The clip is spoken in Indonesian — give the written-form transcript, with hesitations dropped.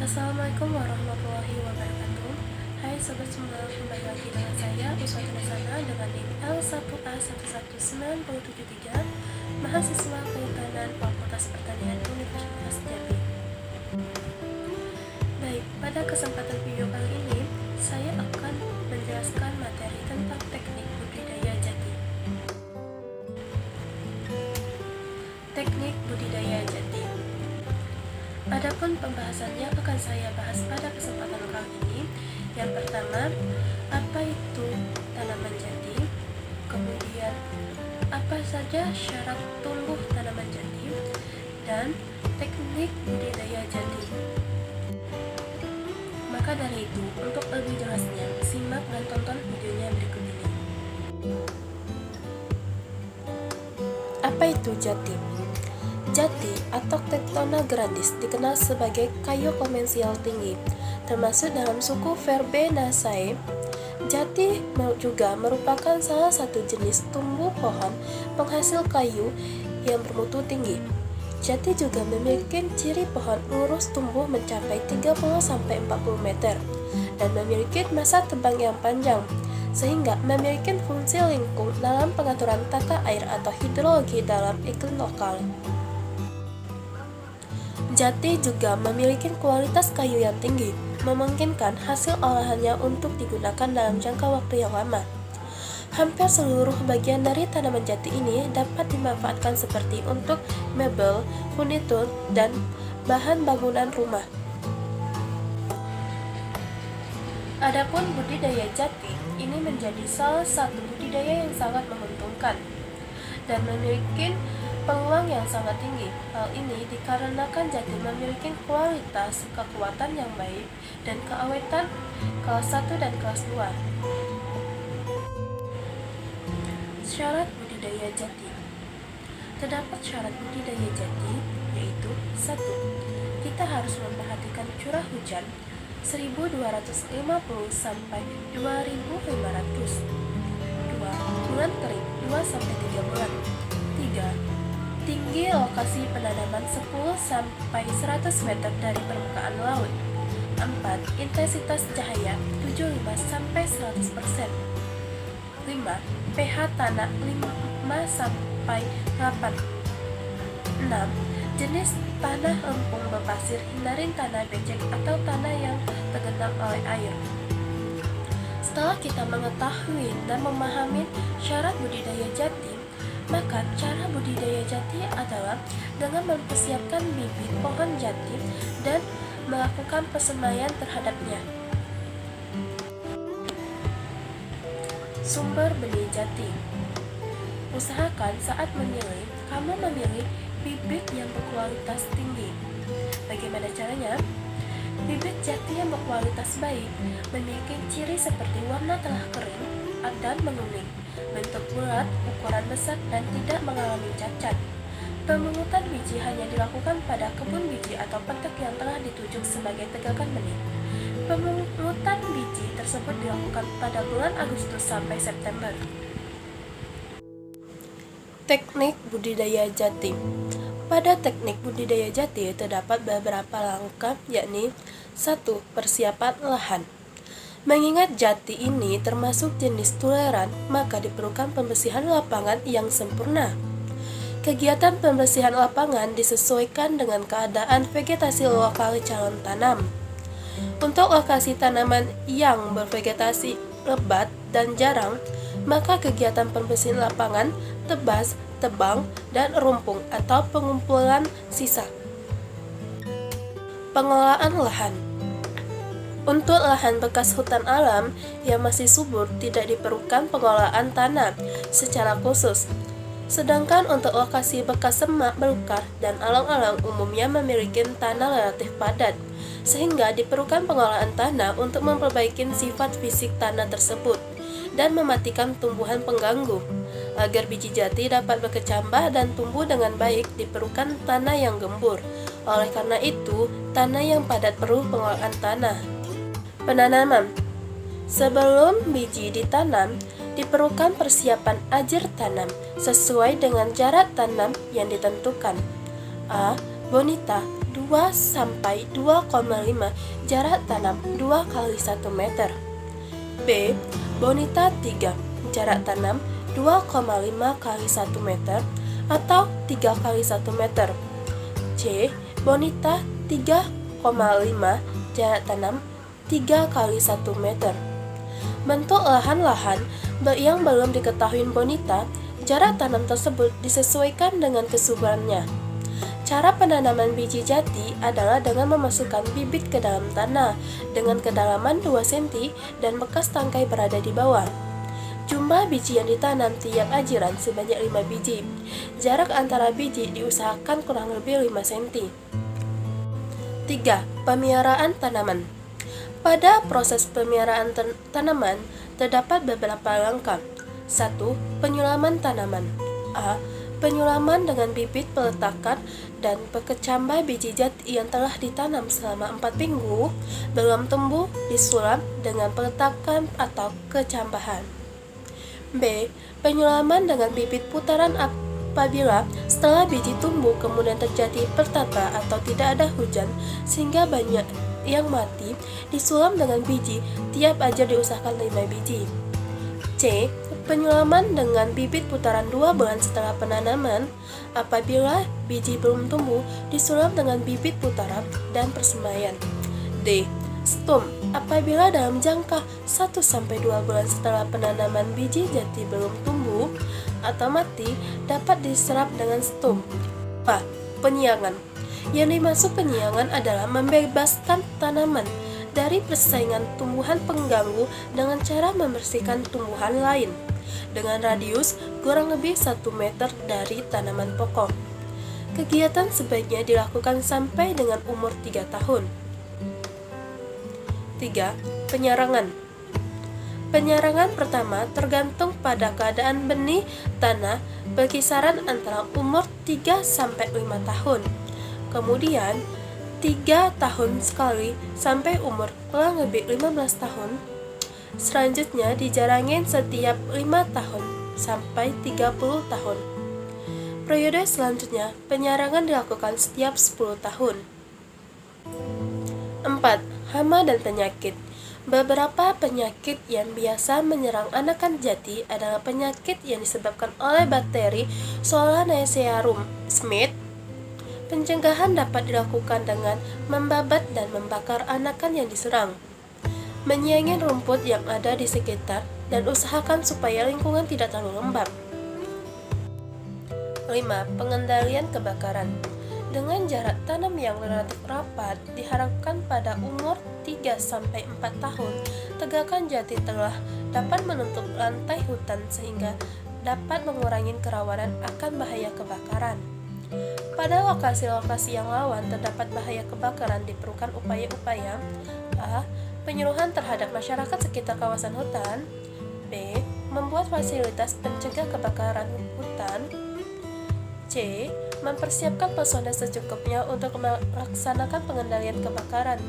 Assalamualaikum warahmatullahi wabarakatuh. Hai sobat semua, kembali lagi dengan saya Uswatun Hasanah dengan NIM L1A11973, mahasiswa Kehutanan Fakultas Pertanian Universitas Jambi. Baik, pada kesempatan video kali ini saya akan menjelaskan materi tentang teknik budidaya jati. Teknik budidaya jati. Adapun pembahasannya akan saya bahas pada kesempatan kali ini. Yang pertama, apa itu tanaman jati? Kemudian, apa saja syarat tumbuh tanaman jati? Dan teknik budidaya jati. Maka dari itu, untuk lebih jelasnya, simak dan tonton videonya berikut ini. Apa itu jati? Jati atau Tectona grandis dikenal sebagai kayu komersial tinggi, termasuk dalam suku Verbenaceae. Jati juga merupakan salah satu jenis tumbuh pohon penghasil kayu yang bermutu tinggi. Jati juga memiliki ciri pohon lurus tumbuh mencapai 30-40 meter dan memiliki masa tebang yang panjang, sehingga memiliki fungsi lingkung dalam pengaturan tata air atau hidrologi dalam iklim lokal. Jati juga memiliki kualitas kayu yang tinggi, memungkinkan hasil olahannya untuk digunakan dalam jangka waktu yang lama. Hampir seluruh bagian dari tanaman jati ini dapat dimanfaatkan seperti untuk mebel, furnitur, dan bahan bangunan rumah. Adapun budidaya jati ini menjadi salah satu budidaya yang sangat menguntungkan dan memiliki peluang yang sangat tinggi. Hal ini dikarenakan jati memiliki kualitas kekuatan yang baik dan keawetan kelas 1 dan kelas 2. Syarat budidaya jati. Terdapat syarat budidaya jati, yaitu 1. Kita harus memperhatikan curah hujan 1250 sampai 2500. 2. Bulan kering 2 sampai 3 bulan. 3. Tinggi lokasi penanaman 10 sampai 100 meter dari permukaan laut. 4. Intensitas cahaya 75 sampai 100%. 5. pH tanah 5 sampai 8. 6. Jenis tanah lempung berpasir, hindari tanah becek atau tanah yang tergenang oleh air. Setelah kita mengetahui dan memahami syarat budidaya jati, maka cara budidaya jati adalah dengan mempersiapkan bibit pohon jati dan melakukan persemaian terhadapnya. Sumber benih jati. Usahakan saat memilih, kamu memilih bibit yang berkualitas tinggi. Bagaimana caranya? Bibit jati yang berkualitas baik memiliki ciri seperti warna telah kering dan menguning, bentuk bulat, ukuran besar, dan tidak mengalami cacat. Pemungutan biji hanya dilakukan pada kebun biji atau petak yang telah ditunjuk sebagai tegakan benih. Pemungutan biji tersebut dilakukan pada bulan Agustus sampai September. Teknik budidaya jati. Pada teknik budidaya jati terdapat beberapa langkah, yakni 1. Persiapan lahan. Mengingat jati ini termasuk jenis toleran, maka diperlukan pembersihan lapangan yang sempurna. Kegiatan pembersihan lapangan disesuaikan dengan keadaan vegetasi lokal calon tanam. Untuk lokasi tanaman yang bervegetasi lebat dan jarang, maka kegiatan pembersihan lapangan tebas, tebang, dan rumpung atau pengumpulan sisa. Pengelolaan lahan. Untuk lahan bekas hutan alam yang masih subur tidak diperlukan pengelolaan tanah secara khusus. Sedangkan untuk lokasi bekas semak belukar dan alang-alang umumnya memiliki tanah relatif padat, sehingga diperlukan pengelolaan tanah untuk memperbaiki sifat fisik tanah tersebut dan mematikan tumbuhan pengganggu. Agar biji jati dapat berkecambah dan tumbuh dengan baik, diperlukan tanah yang gembur. Oleh karena itu, tanah yang padat perlu pengelolaan tanah. Penanaman. Sebelum biji ditanam, diperlukan persiapan ajir tanam sesuai dengan jarak tanam yang ditentukan. A. Bonita 2 sampai 2,5 jarak tanam 2 kali 1 meter. B. Bonita 3 jarak tanam 2,5 kali 1 meter atau 3 kali 1 meter. C. Bonita 3,5 jarak tanam 3 kali 1 meter. Bentuk lahan-lahan yang belum diketahui bonita, jarak tanam tersebut disesuaikan dengan kesuburannya. Cara penanaman biji jati adalah dengan memasukkan bibit ke dalam tanah dengan kedalaman 2 cm dan bekas tangkai berada di bawah. Jumlah biji yang ditanam tiap ajiran sebanyak 5 biji. Jarak antara biji diusahakan kurang lebih 5 cm. 3. Pemeliharaan tanaman. Pada proses pemeliharaan tanaman, terdapat beberapa langkah. 1. Penyulaman tanaman. A. Penyulaman dengan bibit peletakan dan pekecambah biji jati yang telah ditanam selama 4 minggu, belum tumbuh, disulam dengan peletakan atau kecambahan. B. Penyulaman dengan bibit putaran apabila setelah biji tumbuh kemudian terjadi pertata atau tidak ada hujan sehingga banyak yang mati, disulam dengan biji, tiap ajar diusahakan 5 biji. C. Penyulaman dengan bibit putaran 2 bulan setelah penanaman, apabila biji belum tumbuh, disulam dengan bibit putaran dan persembahyan. D. Stum. Apabila dalam jangka 1-2 bulan setelah penanaman biji jati belum tumbuh atau mati, dapat diserap dengan stum. A. Penyiangan. Yang dimaksud penyiangan adalah membebaskan tanaman dari persaingan tumbuhan pengganggu dengan cara membersihkan tumbuhan lain dengan radius kurang lebih 1 meter dari tanaman pokok. Kegiatan sebaiknya dilakukan sampai dengan umur 3 tahun. 3. Penyarangan. Penyarangan pertama tergantung pada keadaan benih tanah berkisaran antara umur 3-5 tahun. Kemudian 3 tahun sekali sampai umur kurang lebih 15 tahun. Selanjutnya dijarangin setiap 5 tahun sampai 30 tahun. Periode selanjutnya penyarangan dilakukan setiap 10 tahun. 4. Hama dan penyakit. Beberapa penyakit yang biasa menyerang anakan jati adalah penyakit yang disebabkan oleh bakteri Solanacearum Smith. Pencegahan dapat dilakukan dengan membabat dan membakar anakan yang diserang, menyiangi rumput yang ada di sekitar, dan usahakan supaya lingkungan tidak terlalu lembab. 5. Pengendalian kebakaran. Dengan jarak tanam yang relatif rapat, diharapkan pada umur 3-4 tahun, tegakan jati telah dapat menutup lantai hutan sehingga dapat mengurangi kerawanan akan bahaya kebakaran. Pada lokasi-lokasi yang rawan terdapat bahaya kebakaran diperlukan upaya-upaya: A. Penyuluhan terhadap masyarakat sekitar kawasan hutan. B. Membuat fasilitas pencegah kebakaran hutan. C. Mempersiapkan personel secukupnya untuk melaksanakan pengendalian kebakaran.